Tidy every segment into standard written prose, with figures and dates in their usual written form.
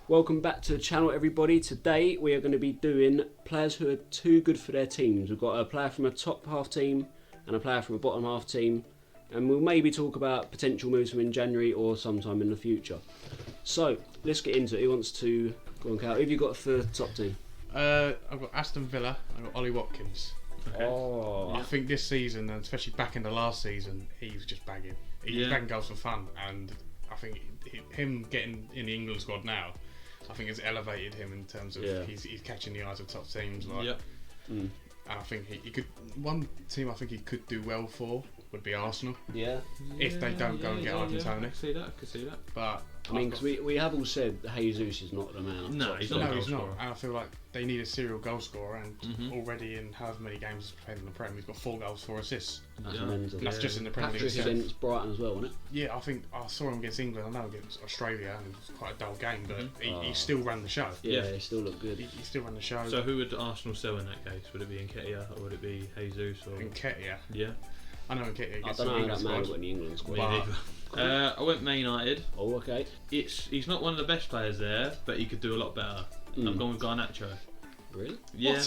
Welcome back to the channel, everybody. Today we are going to be doing players who are too good for their teams. We've got a player from a top half team and a player from a bottom half team, and we'll maybe talk about potential moves from in January or sometime in the future. So let's get into it. Who wants to go on, Cal? Who have you got for the top team? I've got Aston Villa. I've got Ollie Watkins. Okay. Oh, I think this season, and especially back in the last season, he was just bagging. He was bagging goals for fun, and I think him getting in the England squad now, I think has elevated him in terms of he's catching the eyes of top teams. And I think he could. One team I think he could do well for would be Arsenal. If they don't go and get Ivan Toney. I could see that. But I mean, because we have all said Jesus is not the man. No, he's not. And I feel like they need a serial goal scorer, and already in however many games he's played in the Prem, he's got 4 goals, 4 assists. That's mental. That's just in the Premier League itself. Against Brighton as well, wasn't it? Yeah, I think I saw him against England. I know against Australia, and it was quite a dull game, but he still ran the show. Yeah, he still looked good. He still ran the show. So who would Arsenal sell in that case? Would it be Nketiah or would it be Jesus? Or Nketiah. Yeah. I know Nketiah gets I don't know the how that man England got in the England squad. I went Man United. Oh, okay. He's not one of the best players there, but he could do a lot better. I've gone with Garnacho. Really? Yeah.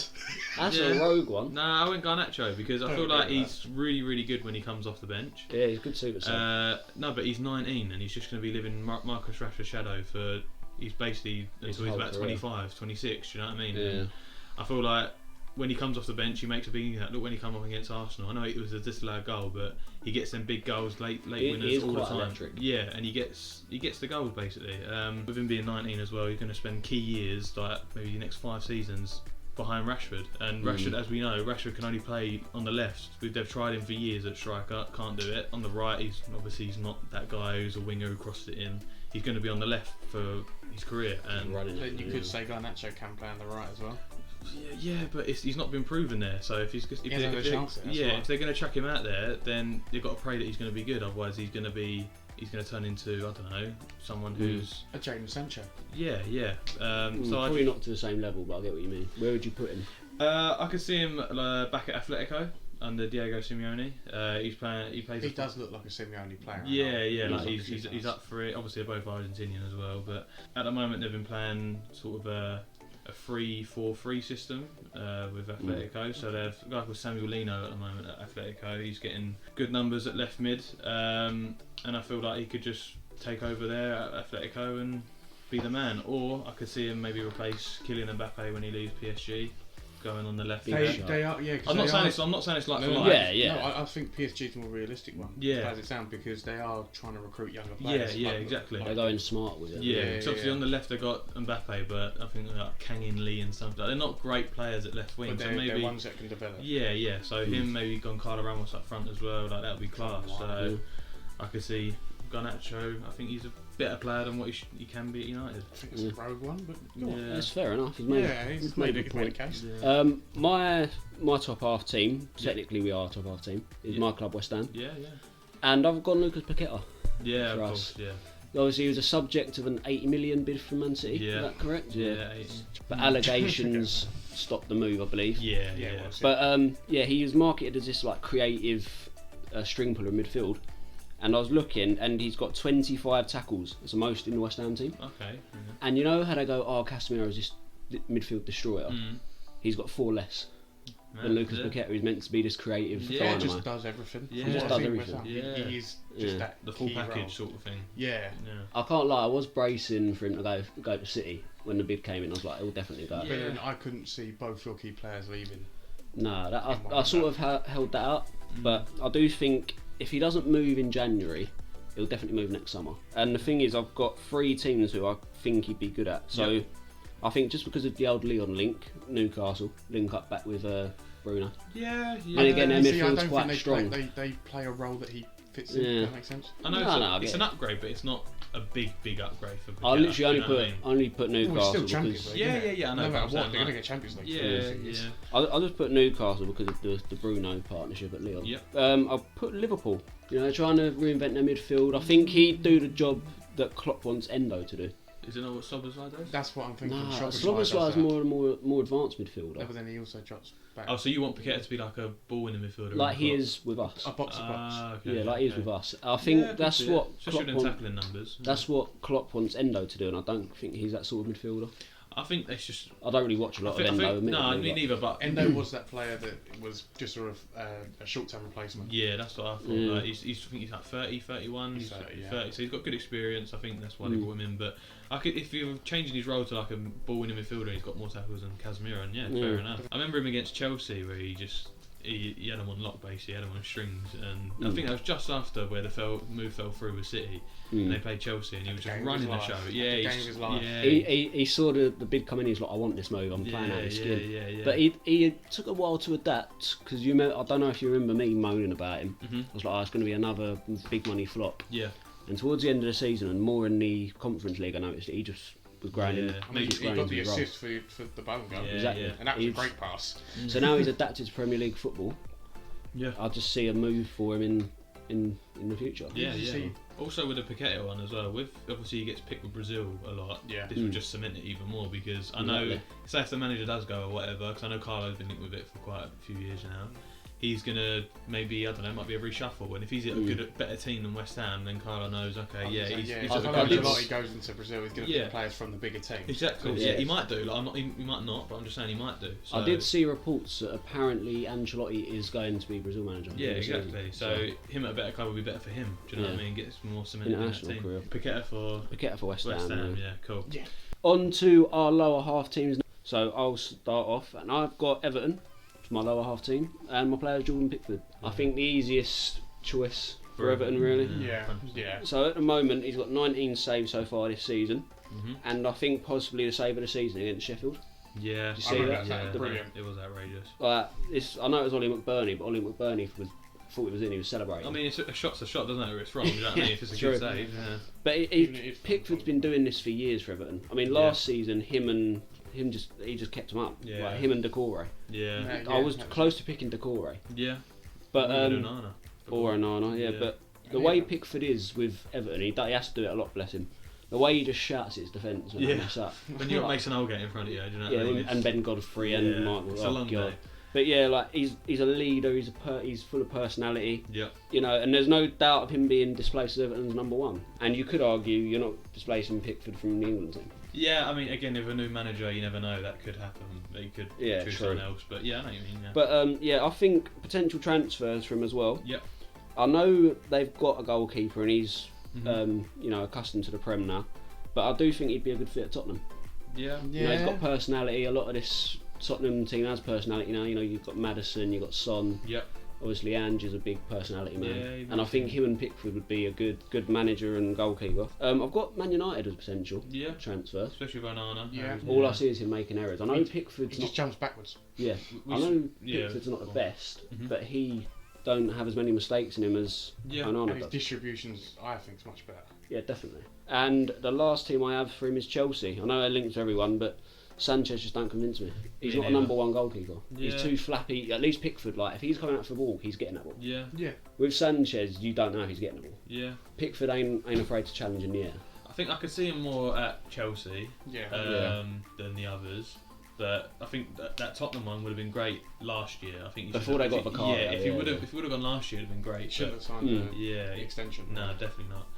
That's a rogue one. Nah, I went Garnacho because I feel like he's really, really good when he comes off the bench. Yeah, he's good super sub. No, but he's 19 and he's just going to be living Marcus Rashford's shadow for. He's basically until he's about 25, 26. Do you know what I mean? Yeah. And I feel like when he comes off the bench, he makes a big impact. Look when he come up against Arsenal. I know it was a disallowed goal, but he gets them big goals, late winners all the time. Electric. Yeah, and he gets the goals basically. With him being 19 as well, he's going to spend key years, like maybe the next 5 seasons, behind Rashford. And Rashford, as we know, Rashford can only play on the left. They've tried him for years at striker, can't do it. On the right, he's not that guy who's a winger who crosses it in. He's going to be on the left for his career. And you could say Garnacho can play on the right as well. Yeah, but he's not been proven there. So if if they're going to chuck him out there, then you've got to pray that he's going to be good. Otherwise, he's going to turn into, I don't know, someone who's a Jadon Sancho. Yeah. So probably not to the same level, but I get what you mean. Where would you put him? I could see him back at Atletico under Diego Simeone. He does look like a Simeone player. Yeah. Like he's up for it. Obviously, they're both Argentinian as well. But at the moment, they've been playing sort of a 3-4-3 system with Atletico. So they have a guy called Samuel Lino at the moment at Atletico. He's getting good numbers at left mid, and I feel like he could just take over there at Atletico and be the man. Or I could see him maybe replace Kylian Mbappe when he leaves PSG, going on the left. They are, I'm not saying it's like for like. Yeah. No, I think PSG is a more realistic one. As it sounds, because they are trying to recruit younger players. Yeah, exactly. They're going smart with it. Yeah, because obviously on the left they got Mbappe, but I think like Kang In Lee and stuff. They're not great players at left wing, but so maybe they're ones that can develop. Yeah. So him maybe Goncalo Ramos up front as well. Like that would be class. So I could see Garnacho. I think he's a better player than what he can be at United. I think it's a rogue one, but that's fair enough. He's made a point. Case. My top half team, technically we are top half team, is my club West Ham. Yeah. And I've gone Lucas Paqueta. Yeah, of course. Yeah. Obviously, he was a subject of an 80 million bid from Man City. Yeah. Is that correct? Yeah. But allegations stopped the move, I believe. Yeah. But he was marketed as this like creative string puller in midfield. And I was looking, and he's got 25 tackles. It's the most in the West Ham team. Okay. Yeah. And you know how they go, Casemiro is this midfield destroyer? He's got 4 less. And Lucas Paqueta is meant to be this creative dynamo. He just does everything. Yeah. He just does everything. Yeah. He's just that the full package role. sort of thing. Yeah. I can't lie, I was bracing for him to go to City when the bid came in. I was like, he'll definitely go. But then I couldn't see both your key players leaving. No, I sort of held that up. But I do think if he doesn't move in January, he'll definitely move next summer. And the thing is, I've got 3 teams who I think he'd be good at. So I think just because of the old Leon link, Newcastle link up back with Bruno. Yeah. And again, their midfield's quite strong. They play a role that he fits in. Does that make sense? I know it's an upgrade, but it's not a big upgrade for Paqueta. I literally only put Newcastle still Champions because League, I know. No matter what, they're going to get Champions League. Yeah. I'll just put Newcastle because of the Bruno partnership at Lyon. Yep. I'll put Liverpool. You know, they're trying to reinvent their midfield. I think he'd do the job that Klopp wants Endo to do. Is it not what Szoboszlai does? That's what I'm thinking. Nah, Szoboszlai is more advanced midfielder. Yeah, but then he also drops back. Oh, so you want Paqueta to be like a ball-winning midfielder? Like he is with us. A box to box. Okay, Yeah, like he is with us. I think that's what especially Klopp in tackling numbers. That's what Klopp wants Endo to do, and I don't think he's that sort of midfielder. I think it's just. I don't really watch a lot of Endo. No, me neither. But Endo was that player that was just sort of a short-term replacement. Yeah, that's what I thought. Yeah. Like, I think he's like 30, 31. He's 30, yeah. 30, so he's got good experience. I think that's why they brought him in. But if you're changing his role to like a ball-winning midfielder, he's got more tackles than Casemiro, and fair enough. I remember him against Chelsea where he had him on lock basically, he had him on strings, and I think that was just after where the move fell through with City, and they played Chelsea, and he was just running the show. Yeah, he saw the bid come in. He's like, I want this move. I'm playing out his skin. Yeah. But he took a while to adapt because I don't know if you remember me moaning about him. I was like, it's going to be another big money flop. Yeah. And towards the end of the season, and more in the Conference League, I noticed that he just was grinding. Yeah. I mean, he got the assist for the Bone goal. Exactly. And that was a great pass. So now he's adapted to Premier League football. Yeah. I just see a move for him in the future. Yeah. Also with the Paqueta one as well, with obviously he gets picked with Brazil a lot. Yeah. This would just cement it even more because I know, say if the manager does go or whatever, because I know Carlo's been linked with it for quite a few years now. He's gonna maybe might be a reshuffle. And if he's at a better team than West Ham, then Carlo knows. Okay, he's Ancelotti goes into Brazil. He's gonna pick players from the bigger teams. Exactly. Yeah, he might do. Like, he might not, but I'm just saying he might do. So. I did see reports that apparently Ancelotti is going to be Brazil manager. Yeah, exactly. So him at a better club would be better for him. Do you know what I mean? Gets more cement in that team. Career. Paqueta for West Ham. Yeah, cool. Yeah. On to our lower half teams. So I'll start off, and I've got Everton. My lower half team, and my player is Jordan Pickford. I think the easiest choice for Everton, really. Yeah. So at the moment, he's got 19 saves so far this season, and I think possibly the save of the season against Sheffield. Yeah, did you see that? Yeah, brilliant. It was outrageous. I know it was Ollie McBurney, but Ollie McBurney thought it was in. He was celebrating. I mean, a shot's a shot, doesn't it? Or it's wrong. Do you know what I mean? If it's a good save. Yeah. But Pickford's been doing this for years for Everton. I mean, last season, he just kept him up. Yeah. Like him and Decore. Yeah. I was close to picking Decore. Yeah. But Onana. Or Onana, yeah. But the way Pickford is with Everton, he has to do it a lot, bless him. The way he just shouts at his defence when he mess up. When you got Mason Holgate in front of you, do you know what I mean? And Ben Godfrey and Michael. It's a long day. But yeah, like he's a leader. He's full of personality. Yeah. You know, and there's no doubt of him being displaced as Everton's number one. And you could argue you're not displacing Pickford from the England team. Yeah, I mean, again, if a new manager, you never know, that could happen. They could choose someone else. But yeah, I know what you mean. Yeah. But I think potential transfers for him as well. Yep. I know they've got a goalkeeper and he's accustomed to the Prem now. But I do think he'd be a good fit at Tottenham. Yeah. You know, he's got personality. A lot of this Tottenham team has personality now. You know, you've got Maddison, you've got Son. Yep. Obviously, Ange is a big personality man, Yeah, and I think him and Pickford would be a good manager and goalkeeper. I've got Man United as potential transfer, especially with Onana. Yeah. All I see is him making errors. I know Pickford's just jumps backwards. Yeah, I know Pickford's not the best, but he don't have as many mistakes in him as Onana and his does. Distributions, I think, is much better. Yeah, definitely. And the last team I have for him is Chelsea. I know they're linked to everyone, but Sanchez just don't convince me. He's not a number one goalkeeper. He's too flappy. At least Pickford, like if he's coming out for the ball, he's getting that ball. Yeah. With Sanchez, you don't know if he's getting the ball. Yeah. Pickford ain't afraid to challenge in the air. I think I could see him more at Chelsea than the others. But I think that Tottenham one would have been great last year. I think before they got Vicario. If he would have gone last year, it would have been great. Shouldn't have signed the extension. No, definitely not.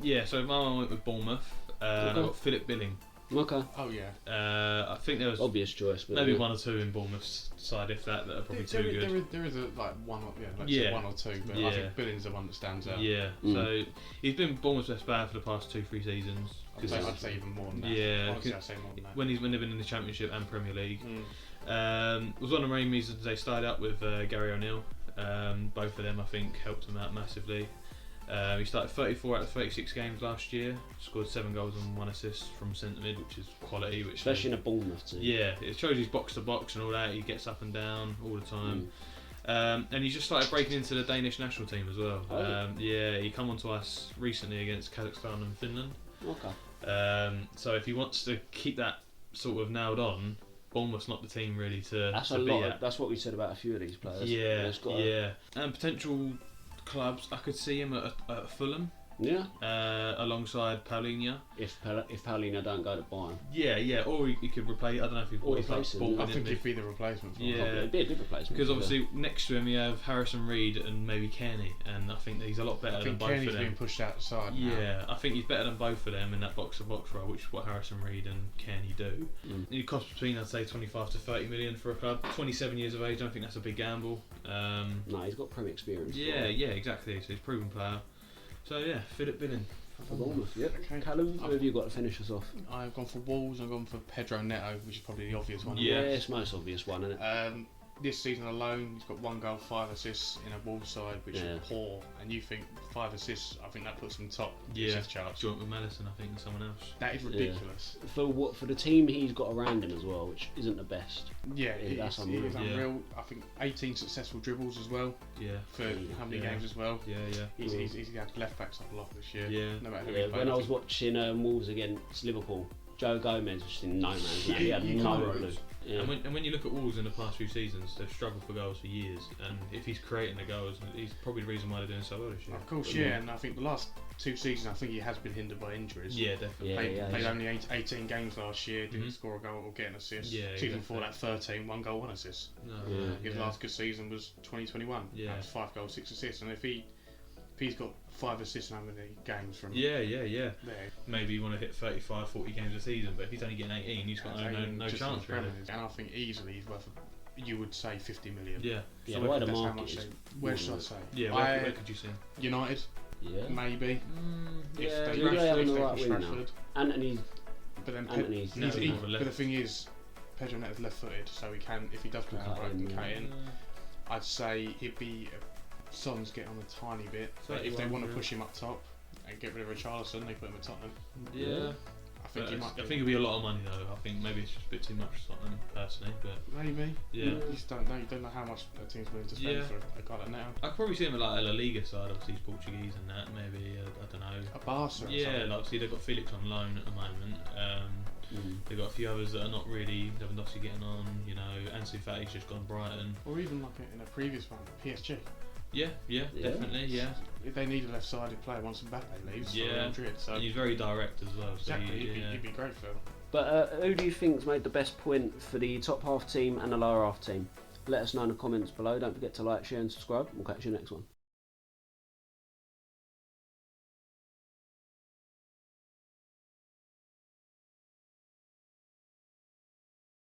Yeah, so my one went with Bournemouth. I got Philip Billing. Okay. Oh yeah. I think there was obvious choice, but maybe one or two in Bournemouth's side, if that are probably too good. There is one or two, but I think Billing's the one that stands out. Yeah. So he's been Bournemouth's best player for the past 2-3 seasons. I'd say even more than that. Yeah. Honestly, I'd say more than that. When they've been in the Championship and Premier League. Was one of the main reasons they started up with Gary O'Neill. Both of them, I think, helped him out massively. He started 34 out of 36 games last year, scored 7 goals and 1 assist from centre mid, which is quality. Especially in a Bournemouth team. Yeah, it shows he's box to box and all that. He gets up and down all the time. And he just started breaking into the Danish national team as well. He come on to us recently against Kazakhstan and Finland. Okay. So if he wants to keep that sort of nailed on, Bournemouth's not the team really to be at. That's what we said about a few of these players. And potential clubs, I could see him at Fulham. Yeah. Alongside Paulinho. If Paulinho don't go to Bayern. Yeah. Or he could replace. I don't know if Or he's replace him. I think he'd be the replacement for him. Yeah. It'd be a good replacement. Because obviously next to him you have Harrison Reed and maybe Kearney, and I think he's a lot better than both Kearney's of them. being pushed outside now. Yeah, I think he's better than both of them in that box-to-box role, which is what Harrison Reed and Kearney do. It costs between, I'd say, 25 to 30 million for a club. 27 years of age, I don't think that's a big gamble. No, he's got Premier experience. Yeah, exactly. So he's a proven player. So yeah, Philip Billing. For Bournemouth, yep. Okay. Callum, who have you got to finish us off? I've gone for Wolves. I've gone for Pedro Neto, which is probably the obvious one. Yeah, it's the most obvious one, isn't it? This season alone, he's got 1 goal, 5 assists in a Wolves side, which is poor. And you think 5 assists? I think that puts him top assist charts. Joint with Madison, I think, and someone else. That is ridiculous. For the team he's got around him as well, which isn't the best. Yeah, that's it is unreal. unreal. I think 18 successful dribbles as well. Yeah. For how many games as well? Yeah. He's had left backs a lot this year. Yeah. No matter who he's When I was watching Wolves against Liverpool, Joe Gomez was in no man's land. He had no clue. Yeah. And when you look at Wolves in the past few seasons, they've struggled for goals for years. And if he's creating the goals, he's probably the reason why they're doing so well this year. Of course, and I think the last 2 seasons, I think he has been hindered by injuries. Yeah, definitely. Played only 18 games last year, didn't score a goal or get an assist. Season before that, 13, 1 goal, 1 assist. His last good season was 2021. Yeah. That was 5 goals, 6 assists. And if he's got 5 assists in how many games from there. Maybe you want to hit 35, 40 games a season, but if he's only getting 18, he's got no chance really. And I think easily he's worth, you would say, 50 million. Yeah. So why the market is... Where should I say? Yeah, where could you see him? United? Yeah. Maybe. Yeah, If they on the right push wing now. Rashford. Anthony's... But then Anthony's... but the thing is, Pedro Neto's left-footed, so he can, if he does play out right, he can cut in. I'd say he'd be... Son's get on a tiny bit, but if they want to push him up top and get rid of Richarlison, they put him at Tottenham. Yeah. I think it'll be a lot of money though. I think maybe it's just a bit too much for Tottenham personally, but maybe. Yeah. You just don't know. You don't know how much a team's willing to spend for a guy like Neto. I could probably see him at like a La Liga side. Obviously he's Portuguese and that. Maybe I don't know. A Barca. Yeah, like obviously they've got Felix on loan at the moment. They've got a few others that are not really Lewandowski getting on. You know, Ansu Fati's just gone Brighton. Or even like in a previous one, PSG. Yeah, definitely, yeah. If they need a left-sided player once Mbappe leaves, Madrid, so and he's very direct as well. So exactly, he'd be great for him. But who do you think's made the best point for the top half team and the lower half team? Let us know in the comments below. Don't forget to like, share and subscribe. We'll catch you next one.